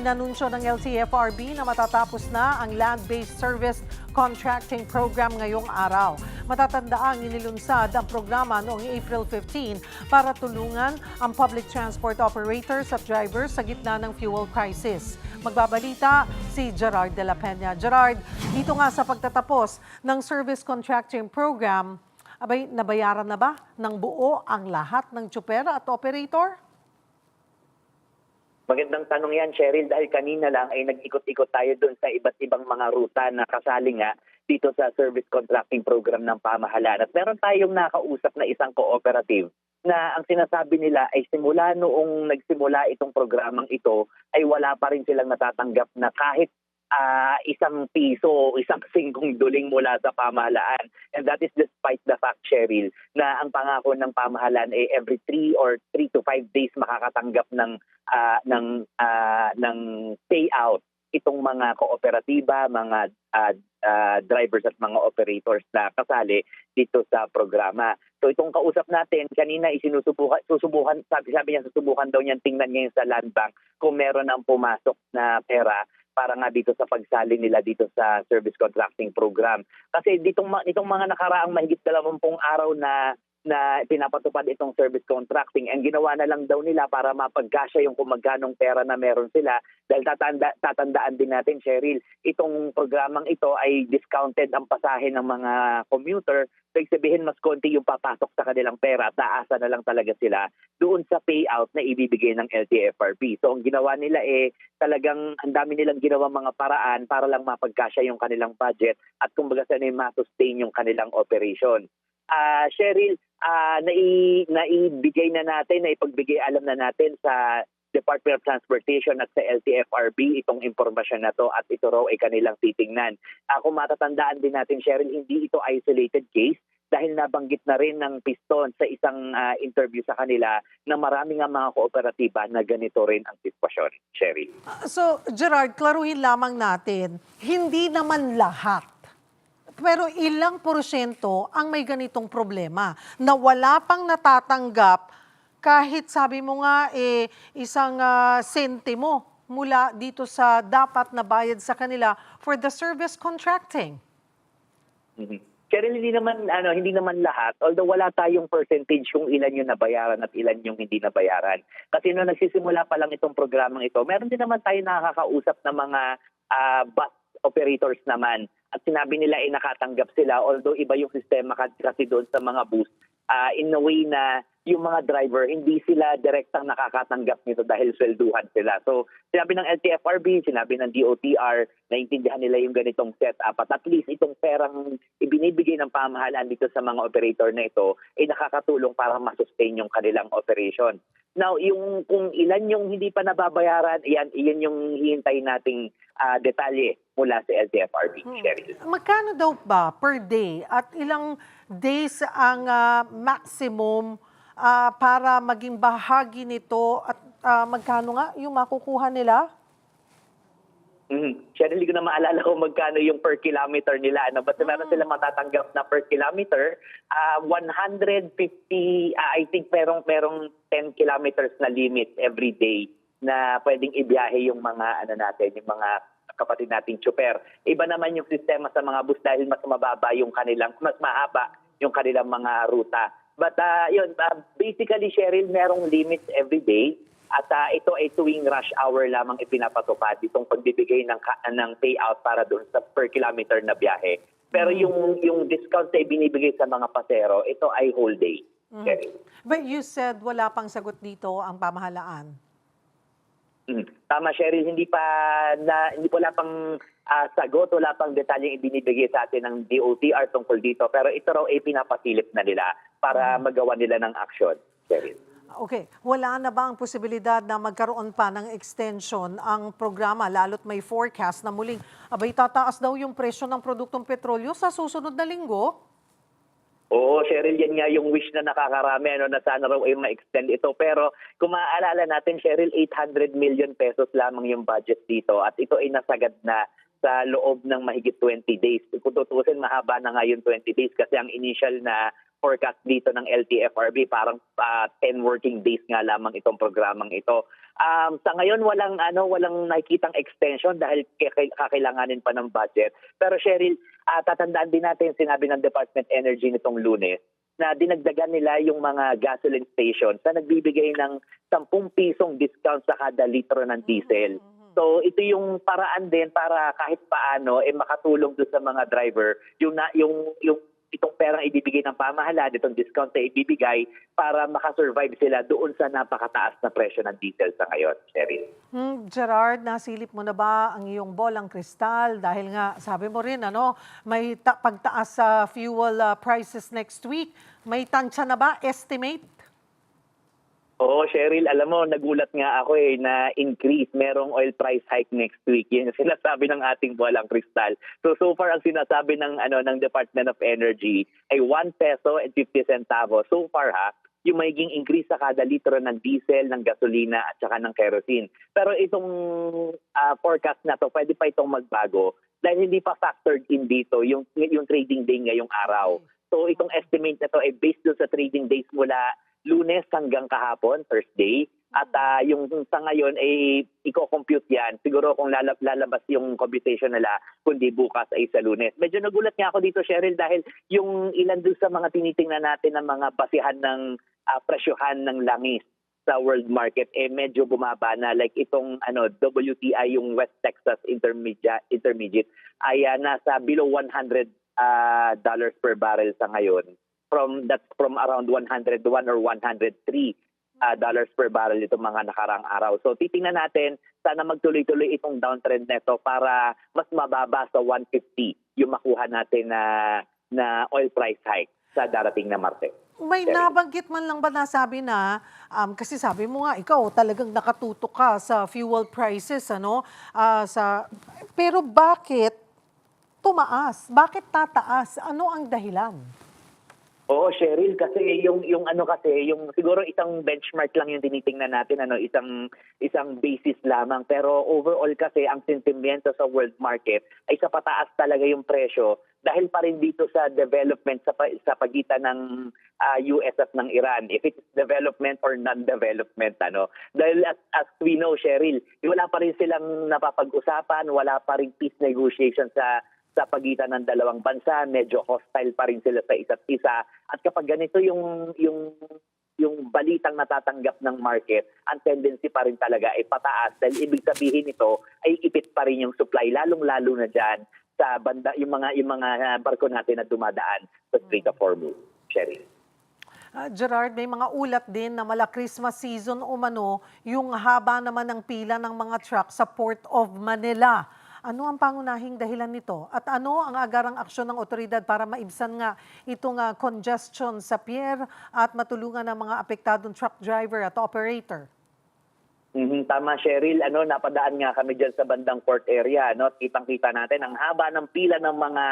Inanunsyo ng LTFRB na matatapos na ang Land-Based Service Contracting Program ngayong araw. Matatandaang inilunsad ang programa noong April 15 para tulungan ang public transport operators at drivers sa gitna ng fuel crisis. Magbabalita si Gerard de la Peña. Gerard, dito nga sa pagtatapos ng Service Contracting Program, abay, nabayaran na ba ng buo ang lahat ng tsuper at operator? Magandang tanong yan, Cheryl, dahil kanina lang ay nag-ikot-ikot tayo doon sa iba't ibang mga ruta na kasali nga dito sa service contracting program ng pamahalaan. At meron tayong nakausap na isang cooperative na ang sinasabi nila ay simula noong nagsimula itong programang ito ay wala pa rin silang natatanggap na kahit isang piso o isang singkong duling mula sa pamahalaan. And that is despite the fact, Cheryl, na ang pangako ng pamahalaan ay every 3 or 3 to 5 days makakatanggap ng payout itong mga kooperatiba, mga drivers at mga operators na kasali dito sa programa. So itong kausap natin, kanina susubukan, sabi niya susubukan daw niyan tingnan ngayon sa Land Bank kung meron ang pumasok na pera para nga dito sa pagsali nila dito sa service contracting program. Kasi itong mga nakaraang mahigit 20 araw na pinapatupad itong service contracting, ang ginawa na lang daw nila para mapagkasya yung kung magkanong pera na meron sila. Dahil tatandaan din natin, Cheryl, itong programang ito ay discounted ang pasahe ng mga commuter. So, sabihin mas konti yung papasok sa kanilang pera at aasa na lang talaga sila doon sa payout na ibibigay ng LTFRB. So ang ginawa nila talagang ang dami nilang ginawa mga paraan para lang mapagkasya yung kanilang budget at kumbaga sana ma-sustain yung kanilang operation. Cheryl, naibigay na natin, naipagbigay alam na natin sa Department of Transportation at sa LTFRB itong impormasyon na to at ito raw ay kanilang titingnan. Kung matatandaan din natin, Cheryl, hindi ito isolated case dahil nabanggit na rin ng Piston sa isang interview sa kanila na marami nga mga kooperatiba na ganito rin ang sitwasyon, Cheryl. So, Gerard, klaruhin lamang natin, hindi naman lahat. Pero ilang porsyento ang may ganitong problema na wala pang natatanggap kahit sabi mo nga isang sentimo mula dito sa dapat na bayad sa kanila for the service contracting. Cheryl, hindi naman lahat, although wala tayong percentage kung ilan yung nabayaran at ilan yung hindi nabayaran. Kasi nung nagsisimula pa lang itong programang ito, meron din naman tayo nakakausap na mga bus operators naman. At sinabi nila ay nakatanggap sila, although iba yung sistema kasi doon sa mga bus, in a way na yung mga driver, hindi sila direktang nakakatanggap nito dahil swelduhan sila. So, sinabi ng LTFRB, sinabi ng DOTR, naintindihan nila yung ganitong setup. At least itong perang ibinibigay ng pamahalaan dito sa mga operator na ito, ay nakakatulong para masustain yung kanilang operation. Now, kung ilan yung hindi pa nababayaran, iyan yung hihintay nating detalye mula sa LTFRB, Cheryl. Magkano daw ba per day at ilang days ang maximum para maging bahagi nito at magkano nga yung makukuha nila? Cheryl, hindi ko na maalala kung magkano yung per kilometer nila. Basta meron sila matatanggap na per kilometer, 150, I think merong 10 kilometers na limit every day na pwedeng ibiyahe yung mga yung mga kapatid nating tsuper. Iba naman yung sistema sa mga bus dahil mas mababa yung mas mahaba yung kanilang mga ruta. But basically, Cheryl, merong limits every day at ito ay tuwing rush hour lamang ipinapatupad itong pagbibigay ng payout para doon sa per kilometer na biyahe. Pero yung discount na ibinibigay sa mga pasero, ito ay whole day, Cheryl. But you said wala pang sagot dito ang pamahalaan. Tama, Cheryl, hindi wala pang sagot, wala pang detalyeng ibinibigay sa atin ng DOTR tungkol dito. Pero ito raw ay pinapasilip na nila para magawa nila ng action, Cheryl. Okay, wala na ba ang posibilidad na magkaroon pa ng extension ang programa, lalo't may forecast na muling tataas daw yung presyo ng produktong petrolyo sa susunod na linggo? Oo, Cheryl, yan nga yung wish na nakakarami na sana raw ay ma-extend ito. Pero kung maaalala natin, Cheryl, 800 million pesos lamang yung budget dito at ito ay nasagad na sa loob ng mahigit 20 days. Kung tutusin, mahaba na nga yung 20 days kasi ang initial na forecast dito ng LTFRB parang 10 working days nga lamang itong programang ito. Sa ngayon walang nakikitang extension dahil kakailanganin pa ng budget. Pero Cheryl, tatandaan din natin sinabi ng Department of Energy nitong Lunes na dinagdagan nila yung mga gasoline stations na nagbibigay ng 10 pisong discount sa kada litro ng diesel. So ito yung paraan din para kahit paano makatulong doon sa mga driver yung itong perang ibibigay ng pamahalaan, itong discount na ibibigay para makasurvive sila doon sa napakataas na presyo ng diesel sa ngayon, Cheryl. Gerard, nasilip mo na ba ang iyong bolang kristal? Dahil nga, sabi mo rin, may pagtaas sa fuel prices next week. May tansya na ba? Estimate? Oo, Cheryl, alam mo, nagulat nga ako na increase, merong oil price hike next week. Yan ang sinasabi ng ating bolang kristal. So far, ang sinasabi ng Department of Energy ay 1 peso and 50 centavos. So far, yung magiging increase sa kada litro ng diesel, ng gasolina at saka ng kerosene. Pero itong forecast na to, pwede pa itong magbago dahil hindi pa factored in dito yung trading day ngayong araw. So itong estimate na to ay based doon sa trading days mula Lunes hanggang kahapon, Thursday. At yung sa ngayon ay i-compute yan. Siguro kung lalabas yung computation nila, kundi bukas ay sa Lunes. Medyo nagulat nga ako dito, Cheryl, dahil yung ilan doon sa mga tinitingnan natin ng mga basihan ng presyohan ng langis sa world market medyo bumaba na, like itong WTI, yung West Texas Intermediate ay nasa below $100 per barrel sa ngayon. That's from around 101 or 103 dollars per barrel itong mga nakarang araw. So titingnan natin, sana magtuloy-tuloy itong downtrend neto para mas mababa sa 150 yung makuha natin na oil price hike sa darating na Martes. May nabanggit man lang ba nasabi na, kasi sabi mo nga, ikaw talagang nakatutok ka sa fuel prices, pero bakit tumaas? Bakit tataas? Ano ang dahilan? Oo, Cheryl, kasi yung siguro isang benchmark lang yung tinitingnan natin, isang basis lamang. Pero overall kasi ang sentimento sa world market ay sa pataas talaga yung presyo dahil pa rin dito sa development sa pagitan ng US at ng Iran, if it's development or non-development. Dahil as we know, Cheryl, wala pa rin silang napapag-usapan, wala pa rin peace negotiation sa pagitan ng dalawang bansa, medyo hostile pa rin sila sa isa't isa. At kapag ganito yung balitang natatanggap ng market, ang tendency pa rin talaga ay pataas dahil ibig sabihin nito ay ipit pa rin yung supply, lalong-lalo na dyan sa banda, yung mga barko natin na dumadaan sa Strait of Hormuz, Cheryl. Gerard, may mga ulat din na mala Christmas season umano, yung haba naman ng pila ng mga truck sa Port of Manila. Ano ang pangunahing dahilan nito? At ano ang agarang aksyon ng otoridad para maibsan nga itong congestion sa pier at matulungan ang mga apektadong truck driver at operator? Tama, Cheryl. Napadaan nga kami dyan sa bandang port area. Kitang-kita natin ang haba ng pila ng mga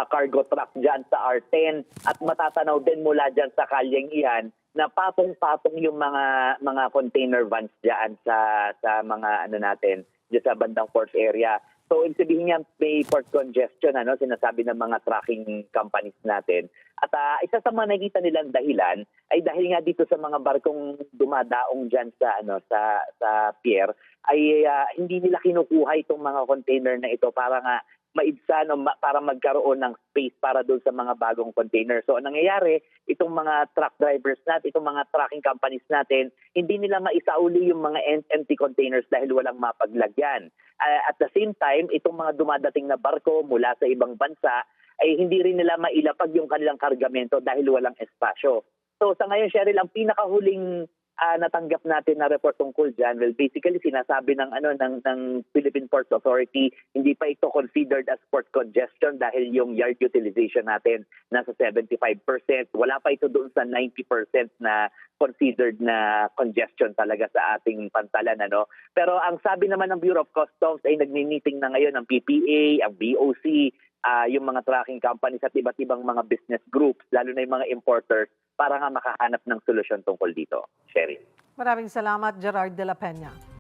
cargo truck dyan sa R10 at matatanaw din mula dyan sa kalyeng iyan na patong-patong yung mga container vans dyan sa mga natin dyan sa bandang port area. So, ibig sabihin niya may port congestion, sinasabi ng mga trucking companies natin. At isa sa mga nakikita nilang dahilan ay dahil nga dito sa mga barkong dumadaong dyan sa pier ay hindi nila kinukuha itong mga container na ito para nga maibsan o para magkaroon ng space para doon sa mga bagong container. So, ang nangyayari, itong mga truck drivers natin, itong mga trucking companies natin, hindi nila maisauli yung mga empty containers dahil walang mapaglagyan. At the same time, itong mga dumadating na barko mula sa ibang bansa, ay hindi rin nila mailapag yung kanilang kargamento dahil walang espasyo. So, sa ngayon, Cheryl, ang pinakahuling natanggap natin na report tungkol dyan, well, basically sinasabi ng Philippine Ports Authority, hindi pa ito considered as port congestion dahil yung yard utilization natin nasa 75%. Wala pa ito doon sa 90% na considered na congestion talaga sa ating pantalan. Pero ang sabi naman ng Bureau of Customs ay nagmi-meeting na ngayon ang PPA, ang BOC, yung mga trucking companies at iba't ibang mga business groups, lalo na yung mga importers, para nga makahanap ng solusyon tungkol dito. Sherry. Maraming salamat, Gerard de la Peña.